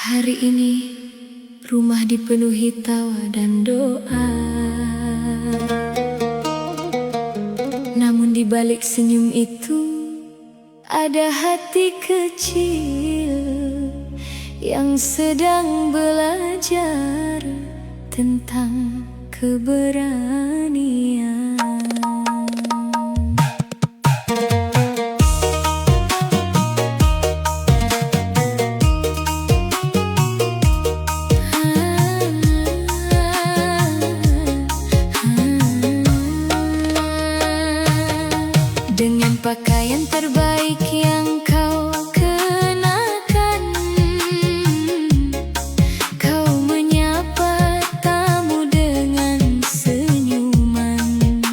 Hari ini rumah dipenuhi tawa dan doa, namun di balik senyum itu ada hati kecil yang sedang belajar tentang keberanian. Dengan pakaian terbaik yang kau kenakan, kau menyapa tamu dengan senyuman.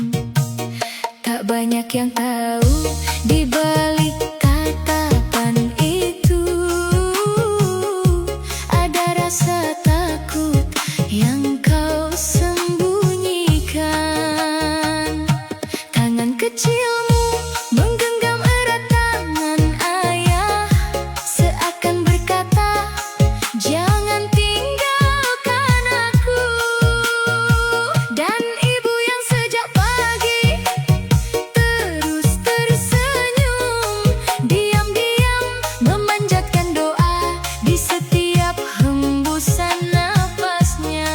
Tak banyak yang tahu di balik tatapan itu ada rasa takut yang kau sembunyikan. Tangan kecilmu menggenggam erat tangan ayah, seakan berkata, "Jangan tinggalkan aku." Dan ibu yang sejak pagi terus tersenyum, diam-diam memanjatkan doa di setiap hembusan nafasnya.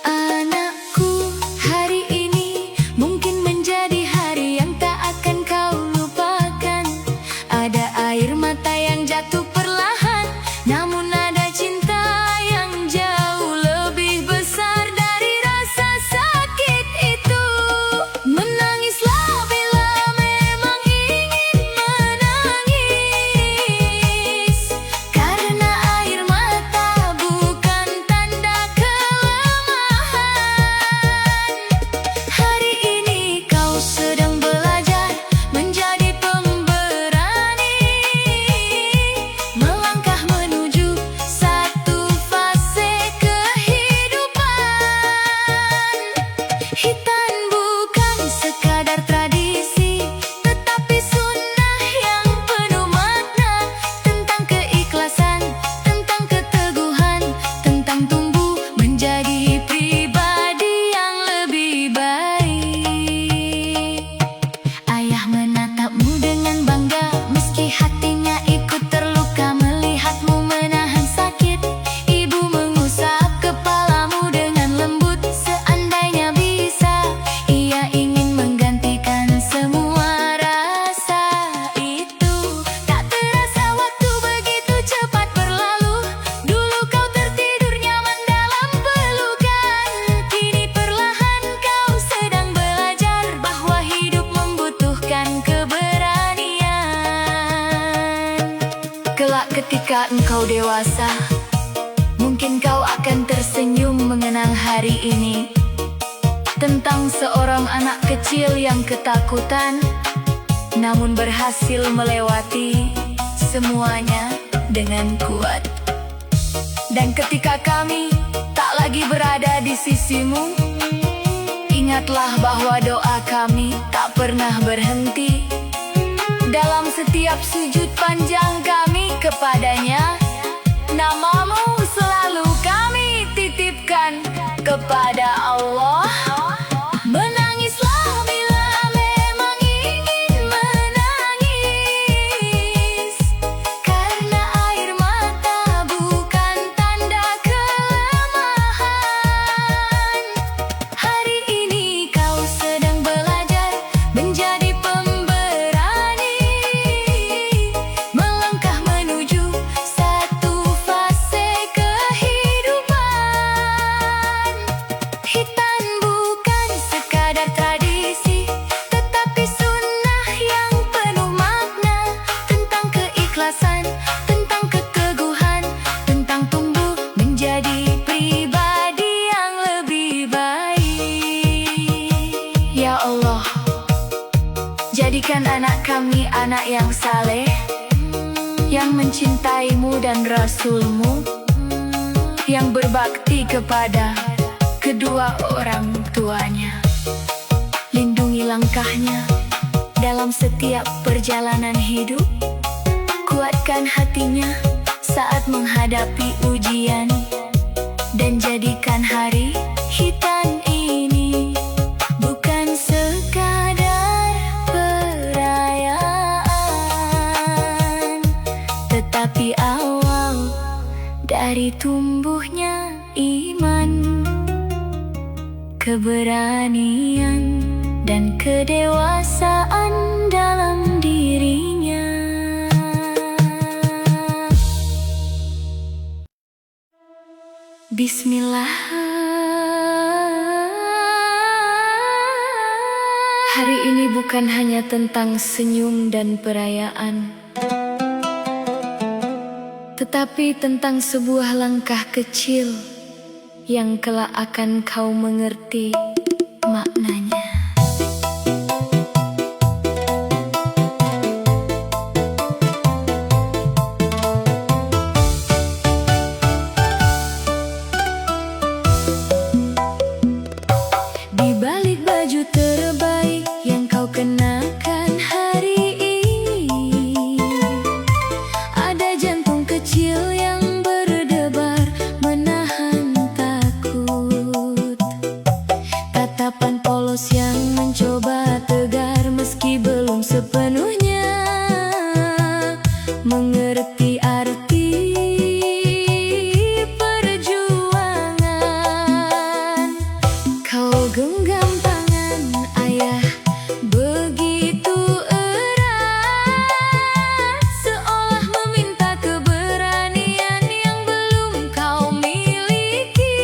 Anakku, hari ini mungkin menjadi hari yang tak akan kau lupakan. Ada air mata yang jatuh perlahan, namun ada cinta yang jauh lebih besar dari rasa sakit itu. Menangislah bila memang ingin menangis, karena air mata bukan tanda kelemahan. Hari ini kau sedang belajar menjadi pemberani, melangkah menuju satu fase kehidupan. Hitan bukan sekadar tradisi, tetapi sunnah yang penuh makna, tentang keikhlasan, tentang keteguhan, tentang tumbuh menjadi pribadi yang lebih baik. Ayah menatapmu dengan bangga, meski hatinya ikut terluka melihatmu menahan sakit. Ibu mengusap kepalamu dengan lembut, seandainya bisa ia ingin menggantikan semua rasa itu. Tak terasa waktu begitu cepat berlalu, dulu kau tertidur nyaman dalam pelukan. Kini perlahan kau sedang belajar bahwa hidup membutuhkan keberanian. Kelak ketika engkau dewasa, mungkin kau akan tersenyum mengenang hari ini, tentang seorang anak kecil yang ketakutan, namun berhasil melewati semuanya dengan kuat. Dan ketika kami tak lagi berada di sisimu, ingatlah bahwa doa kami tak pernah berhenti. Dalam setiap sujud panjang kami kepadanya, namamu selalu kami titipkan kepada Allah. Menangislah bila memang ingin menangis, karena air mata bukan tanda kelemahan. Hari ini kau sedang belajar menjadi pemberani, melangkah menuju satu fase kehidupan. Hitan bukan sekadar tradisi, tetapi sunnah yang penuh makna, tentang keikhlasan, tentang keteguhan, tentang tumbuh menjadi pribadi yang lebih baik. Ya Allah, jadikan anak kami anak yang saleh, yang mencintaimu dan Rasul-Mu, yang berbakti kepada kedua orang tuanya. Lindungi langkahnya dalam setiap perjalanan hidup, kuatkan hatinya saat menghadapi ujian, dan jadikan hari hitam ini bukan sekadar perayaan, tetapi awal dari tumbuhnya iman, keberanian, dan kedewasaan dalam dirinya. Bismillah. Hari ini bukan hanya tentang senyum dan perayaan, tetapi tentang sebuah langkah kecil yang kelak akan kau mengerti maknanya. Di balik baju terbaik yang kau kenakan hari ini, ada jantung kecil yang berdebar menahan takut, tatapan polos yang mencoba tegar meski belum sepenuhnya mengerti arti perjuangan. Kau genggam tangan ayah begitu erat, seolah meminta keberanian yang belum kau miliki.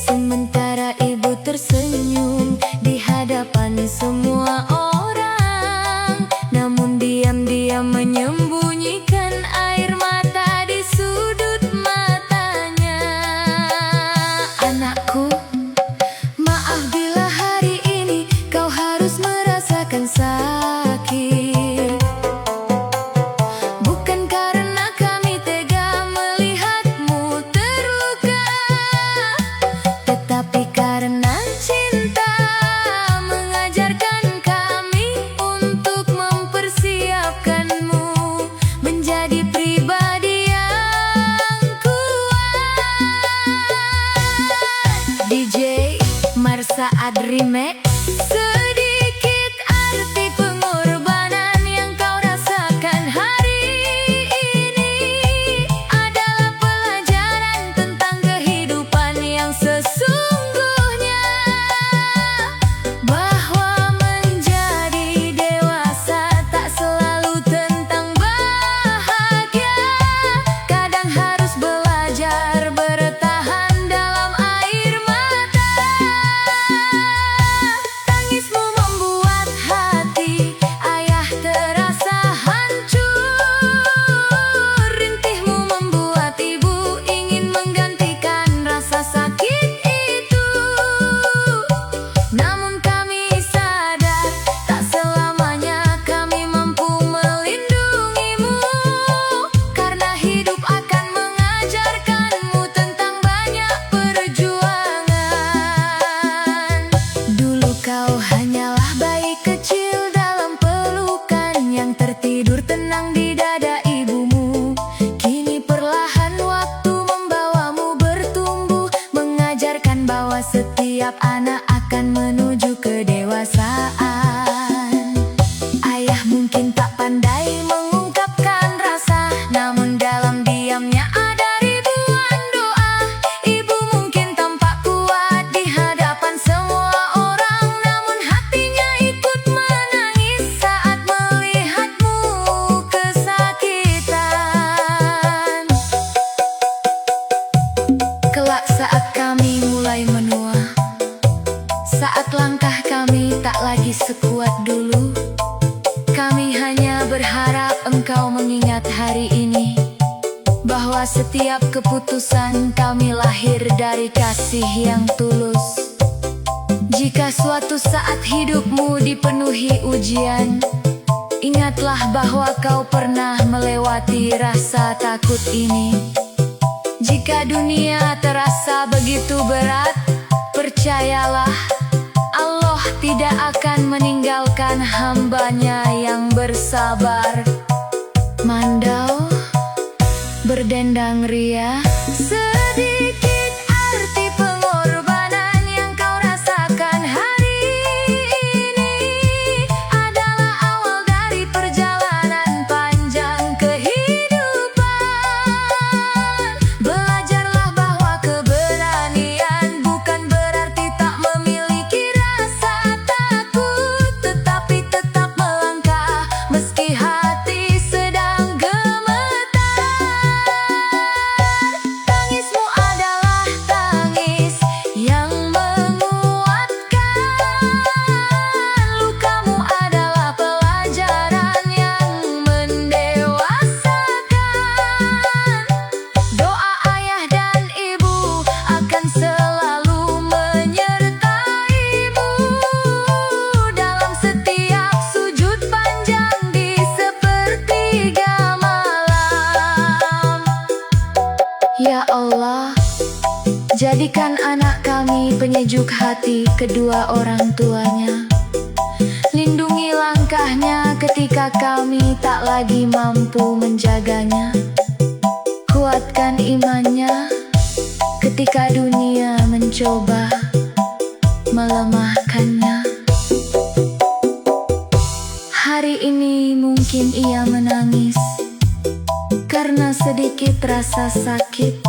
Sementara ibu tersenyum di hadapan semua orang, namun diam-diam menyembunyikan air mata di sudut matanya. Anakku, maaf bila hari ini kau harus merasakan sakit. Bukan karena kami tega melihatmu terluka, tetapi karena cinta mengajarkan kami untuk mempersiapkanmu menjadi pribadi yang kuat. DJ Marsaad Remix. Sedikit arti pengorbanan yang kau rasakan hari ini adalah pelajaran tentang kehidupan yang sesungguhnya, bahwa menjadi dewasa tak selalu tentang bahagia. Kadang harus belajar bertahan dalam air mata. Tangismu membuat hati ayah terasa hancur, rintihmu membuat ibu ingin menggantikan rasa sakit itu. Namun kami sadar tak selamanya kami mampu melindungimu, karena hidup akan mengajarkanmu tentang banyak perjuangan. Dulu kau hanyalah bayi kecil dalam pelukan yang tertidur tenang di dada ibumu. Kini perlahan waktu membawamu bertumbuh, mengajarkan bahwa setiap anak akan menuju kedewasaan. Ayah mungkin tak pandai mengungkapkan rasa, namun dalam diamnya ada ribuan doa. Ibu mungkin tampak kuat di hadapan semua orang, namun hatinya ikut menangis saat melihatmu kesakitan. Kelak saat kami mulai menua, saat langkah kami tak lagi sekuat dulu, kami hanya berharap engkau mengingat hari ini, bahwa setiap keputusan kami lahir dari kasih yang tulus. Jika suatu saat hidupmu dipenuhi ujian, ingatlah bahwa kau pernah melewati rasa takut ini. Jika dunia terasa begitu berat, percayalah, Allah tidak akan meninggalkan hambanya yang bersabar. Mandau, berdendang ria. Sedikit arti pengorbanan yang kau rasakan hari ini adalah awal dari perjalanan panjang kehidupan. Belajarlah bahwa keberanian bukan berarti tak memiliki rasa takut, tetapi tetap melangkah meski hati sedang gemetar. Tangismu adalah tangis yang menguatkan, lukamu adalah pelajaran yang mendewasakan. Doa ayah dan ibu akan selalu menyertaimu dalam setiap sujud panjang di sepertiga malam. Ya Allah, jadikan anak kami penyejuk hati kedua orang tuanya. Lindungi langkahnya ketika kami tak lagi mampu menjaganya. Kuatkan imannya ketika dunia mencoba melemahkannya. Hari ini mungkin ia menangis karena sedikit rasa sakit,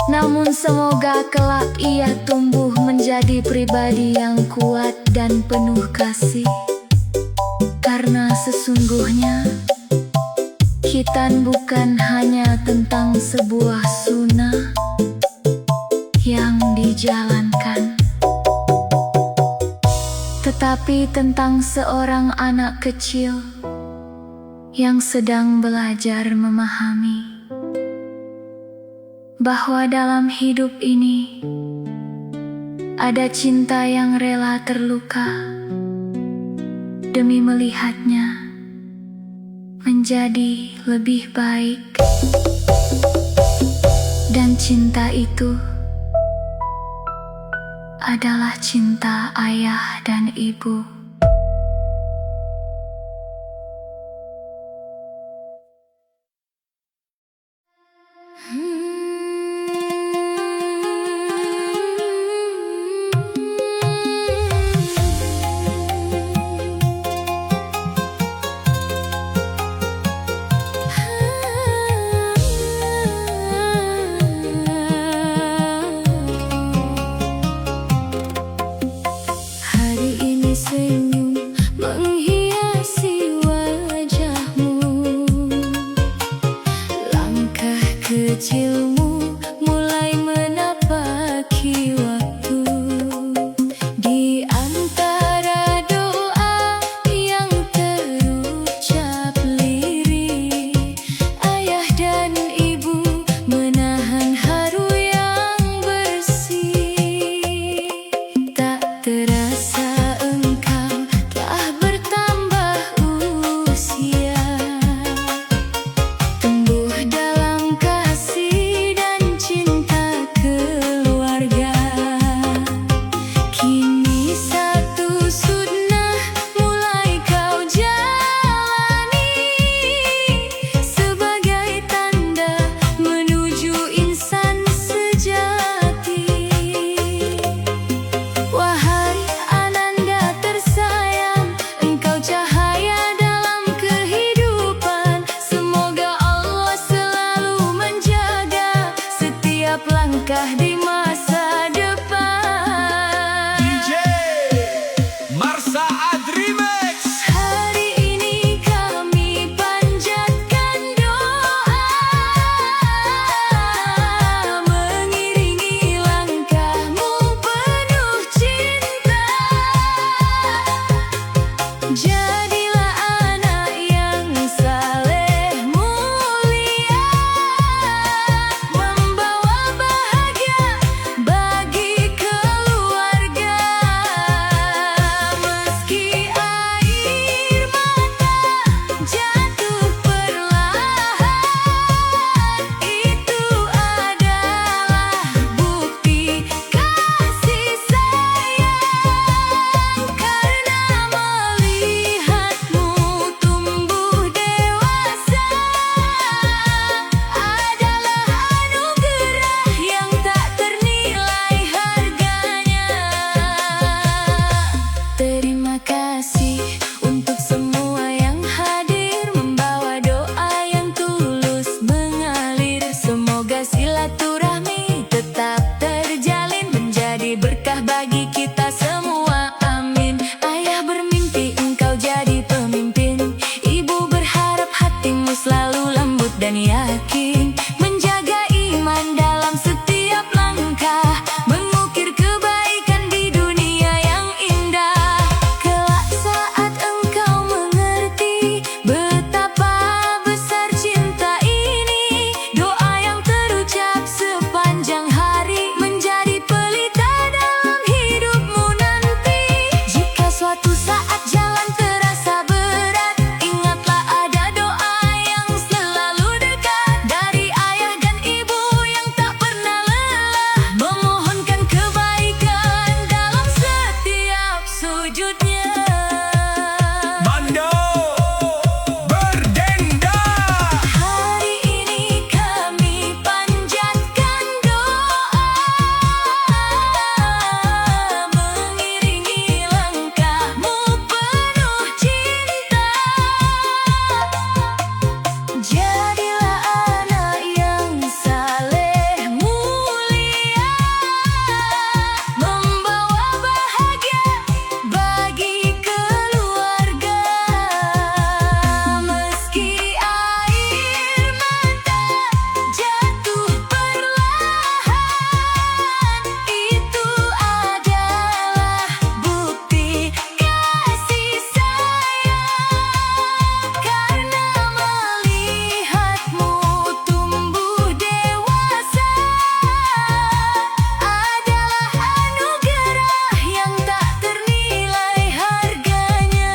namun semoga kelak ia tumbuh menjadi pribadi yang kuat dan penuh kasih. Karena sesungguhnya khitan bukan hanya tentang sebuah sunnah yang dijalankan, tetapi tentang seorang anak kecil yang sedang belajar memahami bahwa dalam hidup ini ada cinta yang rela terluka demi melihatnya menjadi lebih baik. Dan cinta itu adalah cinta ayah dan ibu. Senyum menghiasi wajahmu, langkah kecilmu mulai menapaki waktu. Di antara doa yang terucap lirih, ayah dan ibu menahan haru yang bersih. Tak terasa langkah di masa depan. DJ Marsa Adrimex. Hari ini kami panjatkan doa, mengiringi langkahmu penuh cinta. Jadilah anak yang saleh mulia, membawa bahagia selalu lembut dan yakin, menjaga iman dalam setiap langkah, mengukir kebaikan di dunia yang indah. Kelak saat engkau mengerti betapa besar cinta ini, doa yang terucap sepanjang hari menjadi pelita dalam hidupmu nanti. Jika suatu saat jalan terasa berat, ingatlah ada doa yang selalu dekat dari ayah dan ibu yang tak pernah lelah, memohonkan kebaikan dalam setiap sujudnya. Mando berdenda. Hari ini kami panjatkan doa, mengiringi langkahmu penuh cinta. Jadilah anak yang saleh mulia, membawa bahagia bagi keluarga. Meski air mata jatuh perlahan, itu adalah bukti kasih sayang. Karena melihatmu tumbuh dewasa adalah anugerah yang tak ternilai harganya.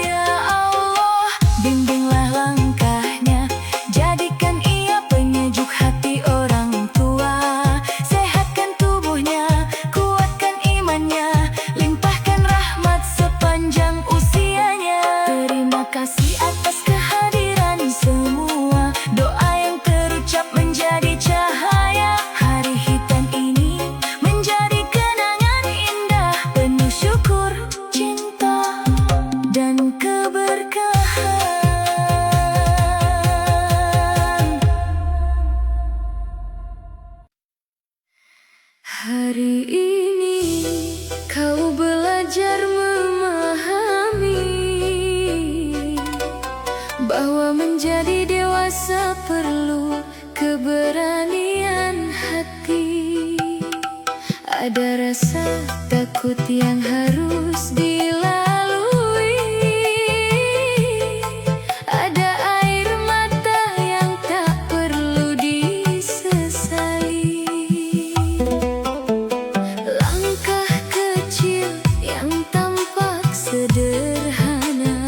Ya Allah, bimbinglah langkahnya, jadikan ia penyejuk hati orang tua. Sehatkan tubuhnya, kuatkan imannya, limpahkan rahmat sepanjang usianya. Terima kasih atas kehadiran semua, doa yang terucap menjadi cahaya. Hari hitam ini menjadi kenangan indah, penuh syukur, cinta, dan keberkahan. Hari ini kau belajar memahami bahwa menjadi dewasa perlu keberanian hati. Ada rasa takut yang harus dilalui, ada air mata yang tak perlu disesali. Langkah kecil yang tampak sederhana,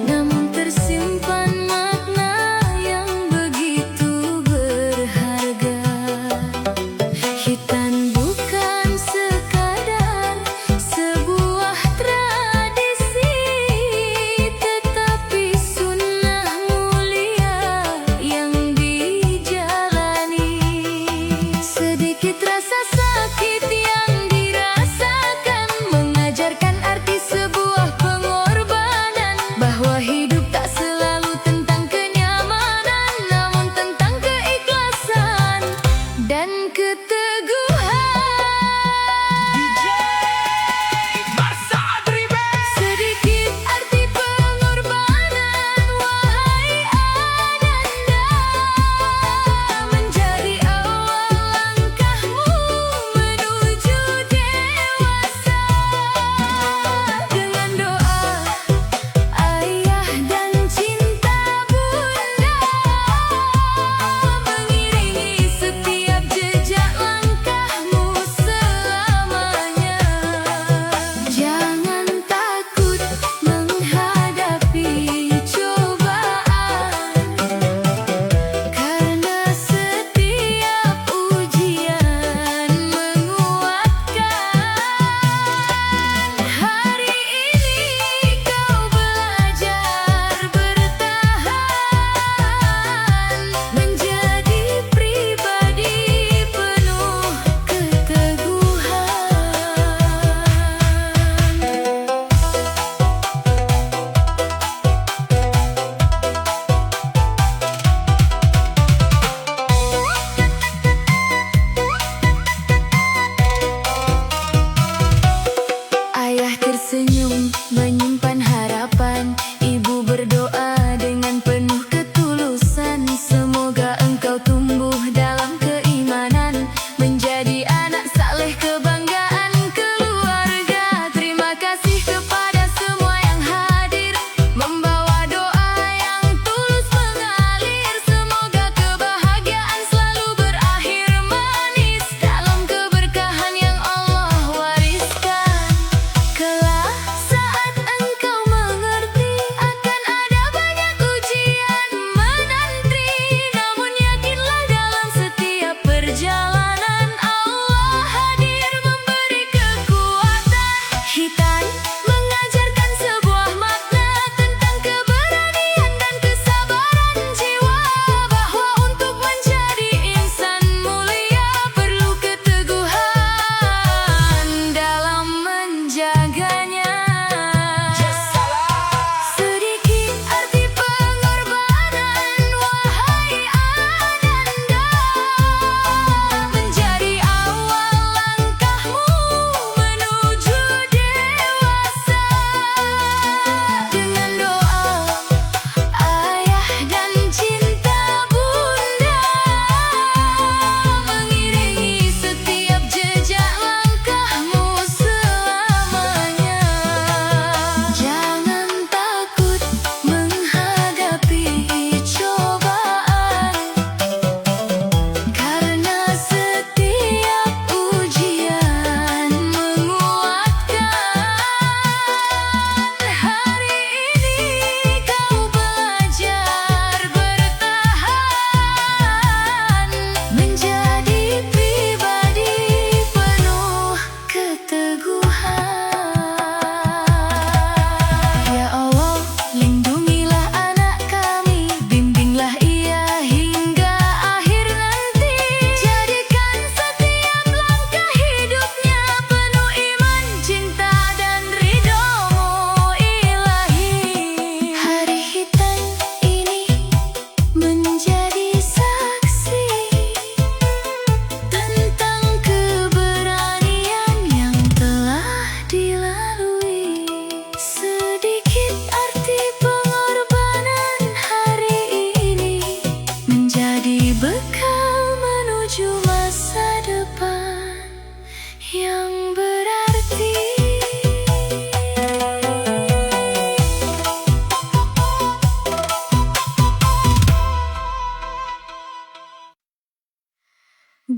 namun tersimpan makna yang begitu berharga. Hitan bukan sekadar sebuah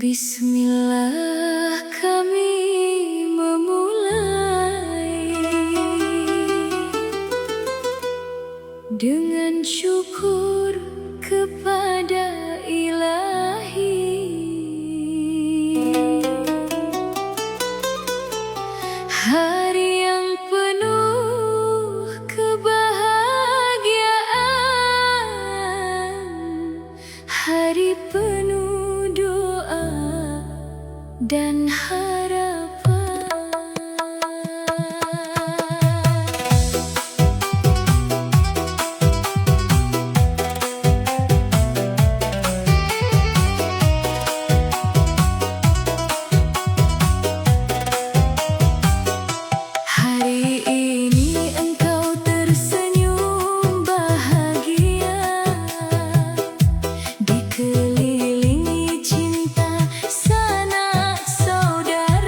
Bismillah kami memulai dengan syukur kepada Ilahi. Hari yang penuh kebahagiaan, hari penuh doa dan harapan. Hari ini engkau tersenyum bahagia, dikelilingi cinta sanak saudara.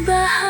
bahagia.